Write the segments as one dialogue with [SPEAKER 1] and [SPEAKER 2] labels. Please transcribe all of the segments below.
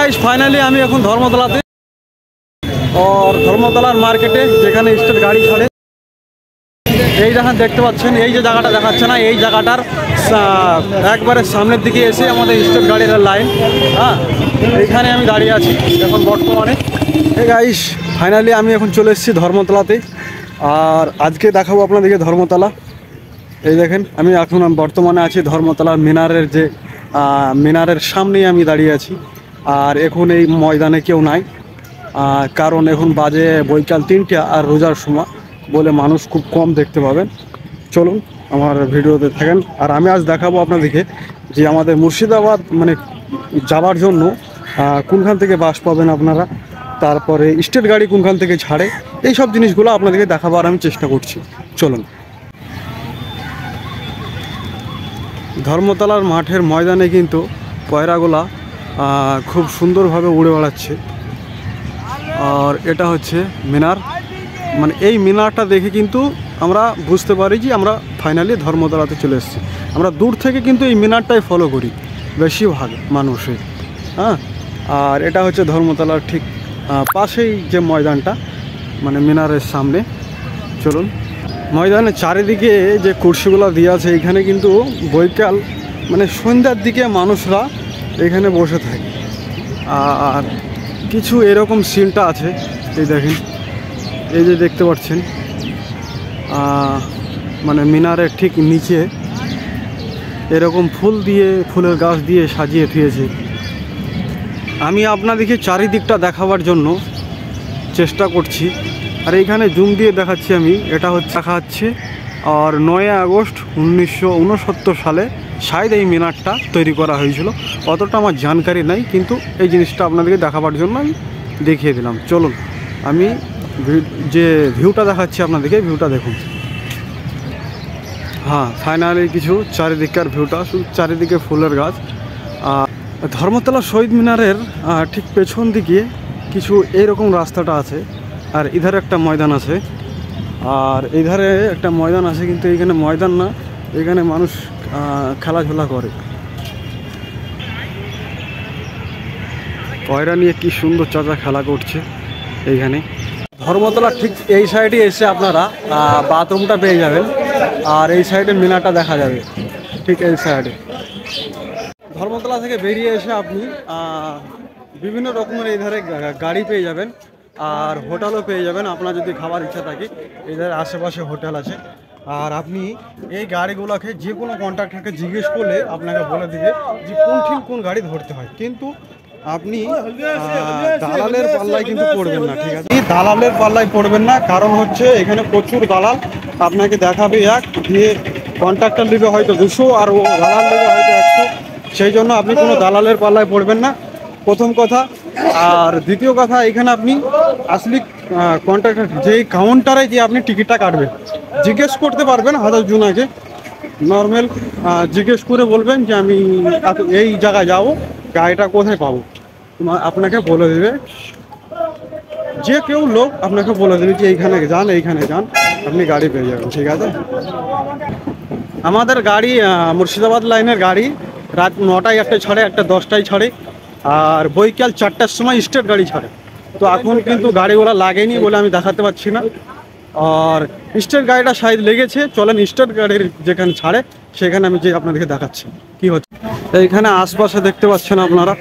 [SPEAKER 1] Guys finally আমি এখন ধর্মতলাতে और ধর্মতলার মার্কেটে যেখানে স্টেট গাড়ি ছাড়ে এই যখন দেখতে পাচ্ছেন এই যে জায়গাটা দেখাচ্ছে না এই জায়গাটার একবারে সামনের দিকে এসে আমাদের স্টেট গাড়ির লাইন। হ্যাঁ এইখানে আমি দাঁড়িয়ে আছি এখন বর্তমানে। এই গাইস ফাইনালি আমি এখন চলে এসেছি ধর্মতলাতে আর আজকে দেখাবো আপনাদেরকে ধর্মতলা। এই দেখেন আমি এখন বর্তমানে আছি ধর্মতলার মিনারের যে মিনারের সামনেই আমি দাঁড়িয়ে আছি। আর এখন এই ময়দানে কেউ নাই কারণ এখন বাজে বৈকাল 3টা আর রোজার সময় বলে মানুষ খুব কম দেখতে পাবেন। চলুন আমার ভিডিওতে থাকেন। আর আমি আজ দেখাবো আপনাদেরকে যে আমাদের মুর্শিদাবাদ মানে যাওয়ার জন্য কোনখান থেকে বাস পাবেন আপনারা, তারপরে স্টেট গাড়ি কোনখান থেকে ছাড়ে, এই সব জিনিসগুলো আপনাদেরকে দেখাবার আমি চেষ্টা করছি। চলুন। ধর্মতলার মাঠের ময়দানে কিন্তু পয়রাগুলা খুব সুন্দরভাবে উড়ে বেড়াচ্ছে। আর এটা হচ্ছে মিনার, মানে এই মিনারটা দেখে কিন্তু আমরা বুঝতে পারি যে আমরা ফাইনালি ধর্মতলাতে চলে এসেছি। আমরা দূর থেকে কিন্তু এই মিনারটাই ফলো করি বেশিরভাগ মানুষের। হ্যাঁ আর এটা হচ্ছে ধর্মতলার ঠিক পাশেই যে ময়দানটা মানে মিনারের সামনে। চলুন ময়দানের চারিদিকে যে কুর্সিগুলো দিয়ে আছে এখানে কিন্তু বৈকাল মানে সন্ধ্যার দিকে মানুষরা এখানে বসে থাকে। আর কিছু এরকম সিনটা আছে এই দেখেন, এই যে দেখতে পাচ্ছেন মানে মিনারের ঠিক নিচে এরকম ফুল দিয়ে ফুলের গাছ দিয়ে সাজিয়ে দিয়েছে। আমি আপনাদেরকে চারিদিকটা দেখাবার জন্য চেষ্টা করছি আর এইখানে জুম দিয়ে দেখাচ্ছি আমি। এটা হচ্ছে দেখাচ্ছে আর 9 আগস্ট 1969 সালে শায়দ এই মিনারটা তৈরি করা হয়েছিল। অতটা আমার জানকারি নাই কিন্তু এই জিনিসটা আপনাদেরকে দেখাবার জন্য আমি দেখিয়ে দিলাম। চলুন আমি যে ভিউটা দেখাচ্ছি আপনাদেরকে ভিউটা দেখুন। হ্যাঁ ফাইনালি কিছু চারিদিককার ভিউটা, শুধু চারিদিকে ফুলের গাছ। ধর্মতলা শহীদ মিনারের ঠিক পেছন দিকে কিছু এইরকম রাস্তাটা আছে আর ইধারে একটা ময়দান আছে। আর এইধারে একটা ময়দান আছে কিন্তু এইখানে ময়দান না, এখানে মানুষ খেলাধুলা করে। পয়রা নিয়ে কি সুন্দর চাচা খেলা করছে এইখানে। ধর্মতলা ঠিক এই সাইডে এসে আপনারা বাথরুমটা পেয়ে যাবেন আর এই সাইডে মিনারটা দেখা যাবে ঠিক এই সাইডে। ধর্মতলা থেকে বেরিয়ে এসে আপনি বিভিন্ন রকমের এই ধারে গাড়ি পেয়ে যাবেন আর হোটেলও পেয়ে যাবেন আপনার যদি খাবার ইচ্ছা থাকে। এই ধারে আশেপাশে হোটেল আছে আর আপনি এই গাড়িগুলোকে যে কোনো কন্ট্রাক্টরকে জিজ্ঞেস করলে আপনাকে বলে দিবে যে কোন গাড়ি ধরতে হয়। কিন্তু আপনি দালালের পাল্লায় কিন্তু পড়বেন না, ঠিক আছে? দালালের পাল্লায় পড়বেন না, কারণ হচ্ছে এখানে প্রচুর দালাল আপনাকে দেখাবে এক দিয়ে কন্ট্রাক্টর নেবে হয়তো 200 আর ও দালাল নেবে হয়তো 100। সেই জন্য আপনি কোনো দালালের পাল্লায় পড়বেন না, প্রথম কথা। আর দ্বিতীয় কথা, এখানে আপনি আসলে কন্ট্রাক্টর যেই কাউন্টারে যে আপনি টিকিটটা কাটবেন জিজ্ঞেস করতে পারবেন 1000 জন আগে। নর্মাল জিজ্ঞেস করে বলবেন যে আমি এই জায়গায় যাবো, গাড়িটা কোথায় পাবো, আপনাকে বলে দেবে। যে কেউ লোক আপনাকে বলে দেবে যে এইখানে যান আপনি গাড়ি পেয়ে যাবেন, ঠিক আছে? আমাদের গাড়ি মুর্শিদাবাদ লাইনের গাড়ি রাত 9টায় একটা ছাড়ে, একটা 10টায় ছাড়ে আর বৈকাল 4টার সময় স্টেট গাড়ি ছাড়ে। তো এখন কিন্তু গাড়িগুলো লাগেনি বলে আমি দেখাতে পারছি না। আর স্টেট গাড়িটা সাইড লেগেছে, চলেন স্টেট গাড়ির যেখানে ছাড়ে সেখানে আমি যে আপনাদেরকে দেখাচ্ছি কি হচ্ছে। এইখানে আশপাশে দেখতে পাচ্ছেন আপনারা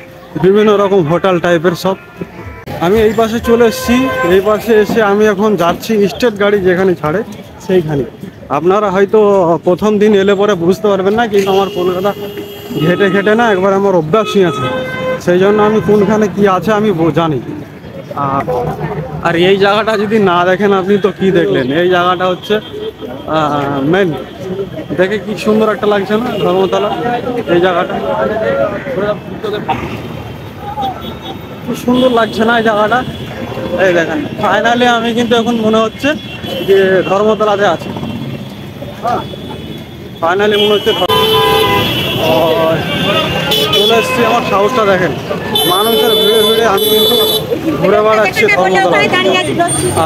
[SPEAKER 1] বিভিন্ন রকম হোটেল টাইপের সব। আমি এই পাশে চলে এসেছি, এই পাশে এসে আমি এখন যাচ্ছি স্টেট গাড়ি যেখানে ছাড়ে সেইখানে। আপনারা হয়তো প্রথম দিন এলে পরে বুঝতে পারবেন না, কিন্তু আমার কলকাতা ঘেটে না একবার আমার অভ্যাসই আছে, সেই জন্য আমি কোনখানে কি আছে আমি জানি। আর এই জায়গাটা যদি না দেখেন আপনি তো কি দেখলেন। এই জায়গাটা হচ্ছে মেন, দেখে কি সুন্দর একটা লাগছে না ধর্মতলা এই জায়গাটা, খুব সুন্দর লাগছে না এই জায়গাটা। এই দেখেন ফাইনালি আমি কিন্তু এখন মনে হচ্ছে যে ধর্মতলাতে আছে। হ্যাঁ ফাইনালি মনে হচ্ছে চলে এসছি। আমার সাহসটা দেখেন, মানুষের ভিড়ে আমি কিন্তু ঘুরে বেড়াচ্ছি ধর্মতলা।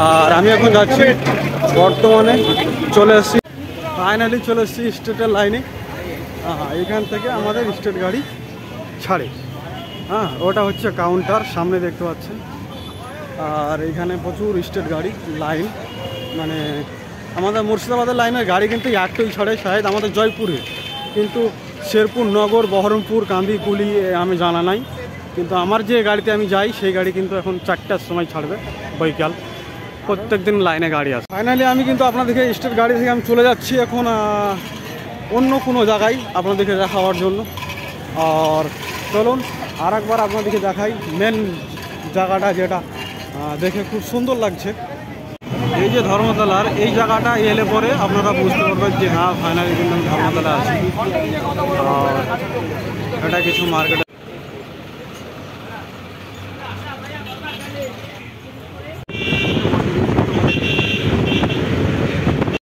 [SPEAKER 1] আর আমি এখন যাচ্ছি বর্তমানে চলে এসছি, ফাইনালি চলে এসছি স্টেটের লাইনে। এখান থেকে আমাদের স্টেট গাড়ি ছাড়ে। হ্যাঁ, ওটা হচ্ছে কাউন্টার, সামনে দেখতে পাচ্ছেন। আর এখানে প্রচুর স্টেট গাড়ি লাইন, মানে আমাদের মুর্শিদাবাদের লাইনের গাড়ি কিন্তু একটাই ছড়ে শায়দ আমাদের জয়পুরে, কিন্তু শেরপুর, নগর, বহরমপুর, কান্দি, কুলি আমি জানা নাই। কিন্তু আমার যে গাড়িতে আমি যাই সেই গাড়ি কিন্তু এখন 4টার সময় ছাড়বে বৈকাল, প্রত্যেক দিন লাইনে গাড়ি আছে। ফাইনালি আমি কিন্তু আপনাদেরকে স্টেট গাড়ি থেকে আমি চলে যাচ্ছি এখন অন্য কোনো জায়গায় আপনাদেরকে দেখাবার জন্য। আর চলুন আর একবার আপনাদেরকে দেখাই মেন জায়গাটা, যেটা দেখে খুব সুন্দর লাগছে। এই যে ধর্মতলার এই জায়গাটা এলে পরে আপনারা বুঝতে পারবেন যে হ্যাঁ ফাইনালি কিন্তু আমি ধর্মতলা আছি। আর এটা কিছু মার্কেট